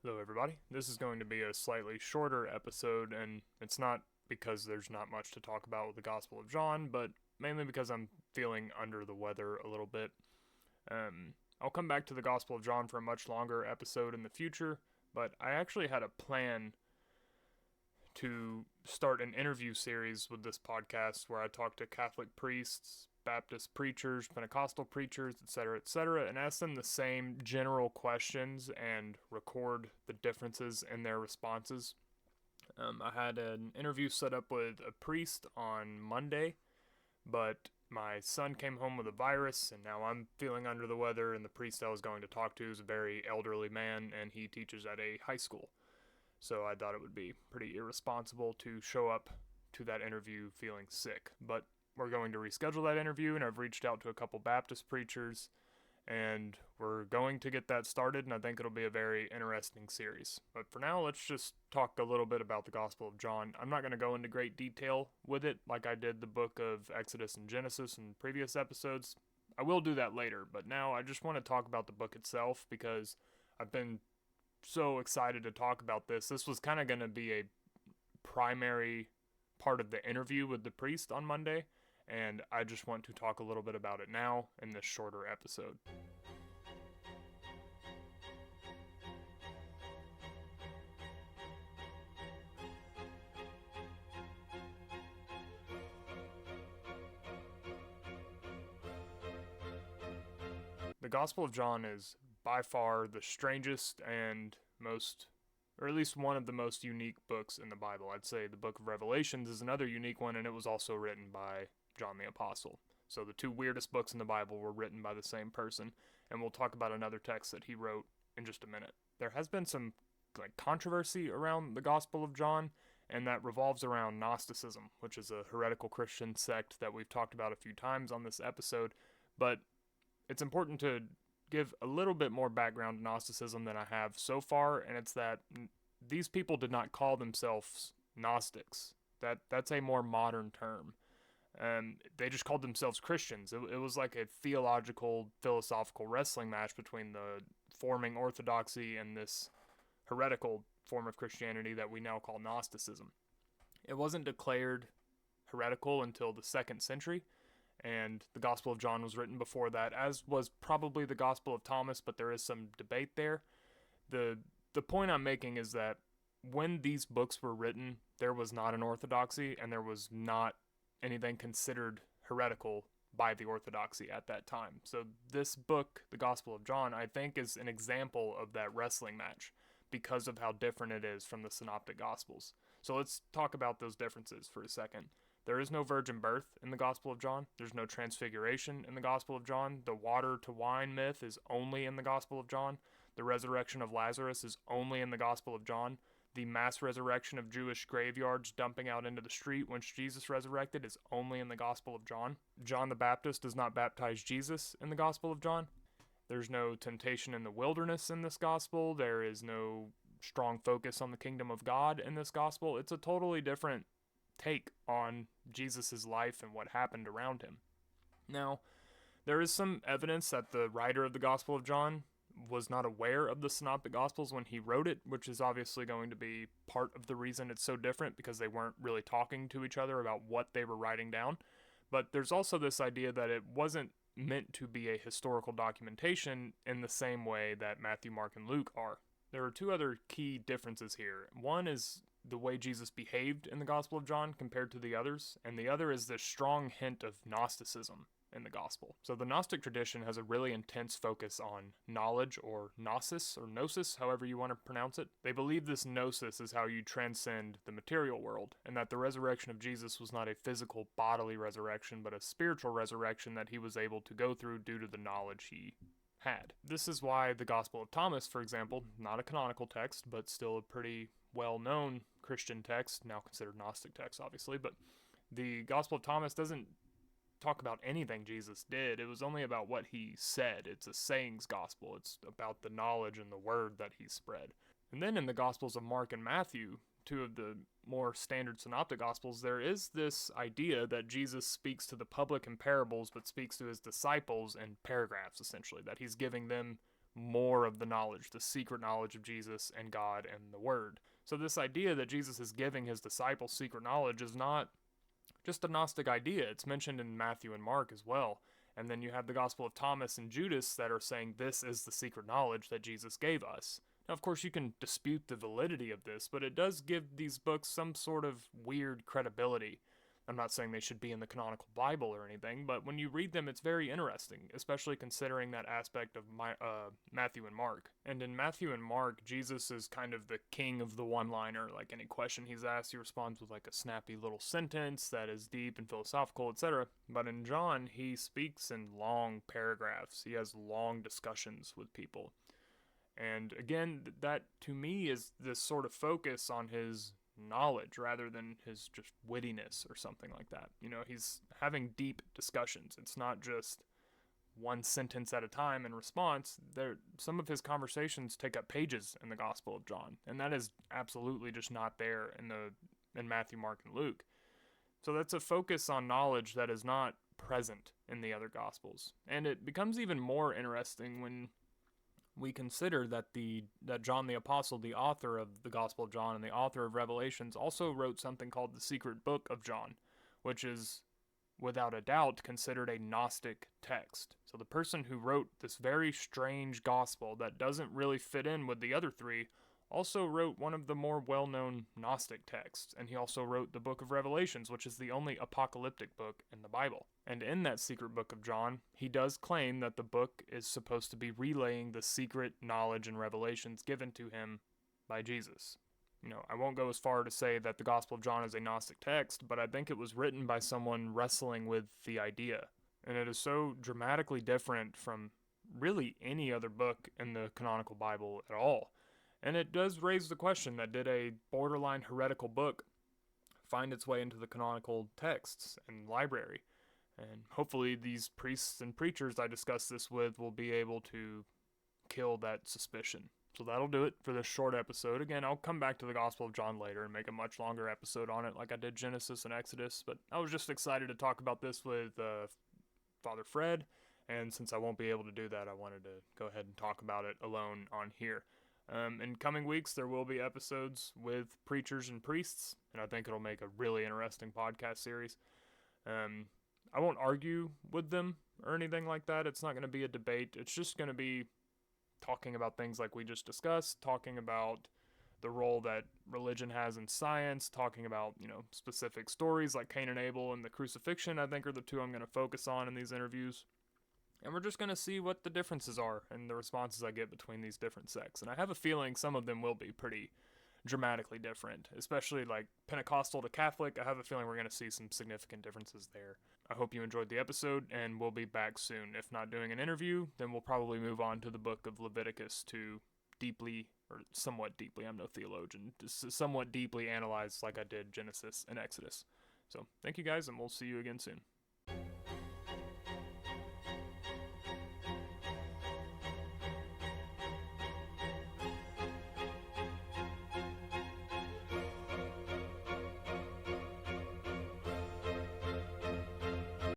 Hello, everybody. This is going to be a slightly shorter episode, and it's not because there's not much to talk about with the Gospel of John, but mainly because I'm feeling under the weather a little bit. I'll come back to the Gospel of John for a much longer episode in the future, but I actually had a plan to start an interview series with this podcast where I talk to Catholic priests, Baptist preachers, Pentecostal preachers, etc., and ask them the same general questions and record the differences in their responses. I had an interview set up with a priest on Monday, but my son came home with a virus, and now I'm feeling under the weather, and the priest I was going to talk to is a very elderly man, and he teaches at a high school. So I thought it would be pretty irresponsible to show up to that interview feeling sick. But we're going to reschedule that interview, and I've reached out to a couple Baptist preachers, and we're going to get that started, and I think it'll be a very interesting series. But for now, let's just talk a little bit about the Gospel of John. I'm not going to go into great detail with it like I did the book of Exodus and Genesis in previous episodes. I will do that later, but now I just want to talk about the book itself because I've been so excited to talk about this. This was kind of going to be a primary part of the interview with the priest on Monday, and I just want to talk a little bit about it now in this shorter episode. The Gospel of John is by far the strangest and most, or at least one of the most unique books in the Bible. I'd say the book of Revelations is another unique one, and it was also written by John the Apostle. So the two weirdest books in the Bible were written by the same person, and we'll talk about another text that he wrote in just a minute. There has been some controversy around the Gospel of John, and that revolves around Gnosticism, which is a heretical Christian sect that we've talked about a few times on this episode. But it's important to give a little bit more background to Gnosticism than I have so far, and it's that these people did not call themselves Gnostics. That's a more modern term. They just called themselves Christians. It was like a theological, philosophical wrestling match between the forming orthodoxy and this heretical form of Christianity that we now call Gnosticism. It wasn't declared heretical until the 2nd century, and the Gospel of John was written before that, as was probably the Gospel of Thomas, but there is some debate there. The point I'm making is that when these books were written, there was not an orthodoxy, and there was not anything considered heretical by the orthodoxy at that time. So this book, the Gospel of John, I think is an example of that wrestling match because of how different it is from the synoptic gospels. So let's talk about those differences for a second. There is no virgin birth in the Gospel of John. There's no transfiguration in the Gospel of John. The water to wine myth is only in the Gospel of John. The resurrection of Lazarus is only in the Gospel of John. The mass resurrection of Jewish graveyards dumping out into the street when Jesus resurrected is only in the Gospel of John. John the Baptist does not baptize Jesus in the Gospel of John. There's no temptation in the wilderness in this Gospel. There is no strong focus on the kingdom of God in this Gospel. It's a totally different take on Jesus' life and what happened around him. Now, there is some evidence that the writer of the Gospel of John was not aware of the Synoptic Gospels when he wrote it, which is obviously going to be part of the reason it's so different, because they weren't really talking to each other about what they were writing down. But there's also this idea that it wasn't meant to be a historical documentation in the same way that Matthew, Mark, and Luke are. There are two other key differences here. One is the way Jesus behaved in the Gospel of John compared to the others, and the other is this strong hint of Gnosticism in the Gospel. So the Gnostic tradition has a really intense focus on knowledge, or gnosis, or gnosis, however you want to pronounce it. They believe this gnosis is how you transcend the material world, and that the resurrection of Jesus was not a physical bodily resurrection, but a spiritual resurrection that he was able to go through due to the knowledge he had. This is why the Gospel of Thomas, for example, not a canonical text, but still a pretty well-known Christian text, now considered Gnostic text, obviously, but the Gospel of Thomas doesn't talk about anything Jesus did. It was only about what he said. It's a sayings gospel. It's about the knowledge and the word that he spread. And then in the Gospels of Mark and Matthew, two of the more standard synoptic gospels, there is this idea that Jesus speaks to the public in parables, but speaks to his disciples in paragraphs, essentially, that he's giving them more of the knowledge, the secret knowledge of Jesus and God and the Word. So this idea that Jesus is giving his disciples secret knowledge is not just a Gnostic idea. It's mentioned in Matthew and Mark as well. And then you have the Gospel of Thomas and Judas that are saying this is the secret knowledge that Jesus gave us. Now, of course, you can dispute the validity of this, but it does give these books some sort of weird credibility. I'm not saying they should be in the canonical Bible or anything, but when you read them, it's very interesting, especially considering that aspect of Matthew and Mark. And in Matthew and Mark, Jesus is kind of the king of the one-liner. Like any question he's asked, he responds with like a snappy little sentence that is deep and philosophical, etc. But in John, he speaks in long paragraphs. He has long discussions with people. And again, that to me is this sort of focus on his knowledge rather than his just wittiness or something like that. You know, he's having deep discussions. It's not just one sentence at a time in response. Some of his conversations take up pages in the Gospel of John, and that is absolutely just not there in Matthew, Mark, and Luke. So that's a focus on knowledge that is not present in the other Gospels. And it becomes even more interesting when we consider that John the Apostle, the author of the Gospel of John and the author of Revelations, also wrote something called the Secret Book of John, which is, without a doubt, considered a Gnostic text. So the person who wrote this very strange gospel that doesn't really fit in with the other three also wrote one of the more well-known Gnostic texts, and he also wrote the Book of Revelations, which is the only apocalyptic book in the Bible. And in that secret book of John, he does claim that the book is supposed to be relaying the secret knowledge and revelations given to him by Jesus. You know, I won't go as far to say that the Gospel of John is a Gnostic text, but I think it was written by someone wrestling with the idea. And it is so dramatically different from really any other book in the canonical Bible at all. And it does raise the question that did a borderline heretical book find its way into the canonical texts and library? And hopefully these priests and preachers I discussed this with will be able to kill that suspicion. So that'll do it for this short episode. Again, I'll come back to the Gospel of John later and make a much longer episode on it like I did Genesis and Exodus. But I was just excited to talk about this with Father Fred. And since I won't be able to do that, I wanted to go ahead and talk about it alone on here. In coming weeks, there will be episodes with preachers and priests, and I think it'll make a really interesting podcast series. I won't argue with them or anything like that. It's not going to be a debate. It's just going to be talking about things like we just discussed, talking about the role that religion has in science, talking about, specific stories like Cain and Abel and the crucifixion, I think are the two I'm going to focus on in these interviews. And we're just going to see what the differences are and the responses I get between these different sects. And I have a feeling some of them will be pretty dramatically different, especially like Pentecostal to Catholic. I have a feeling we're going to see some significant differences there. I hope you enjoyed the episode, and we'll be back soon. If not doing an interview, then we'll probably move on to the book of Leviticus to somewhat deeply, I'm no theologian, somewhat deeply analyze like I did Genesis and Exodus. So thank you guys, and we'll see you again soon.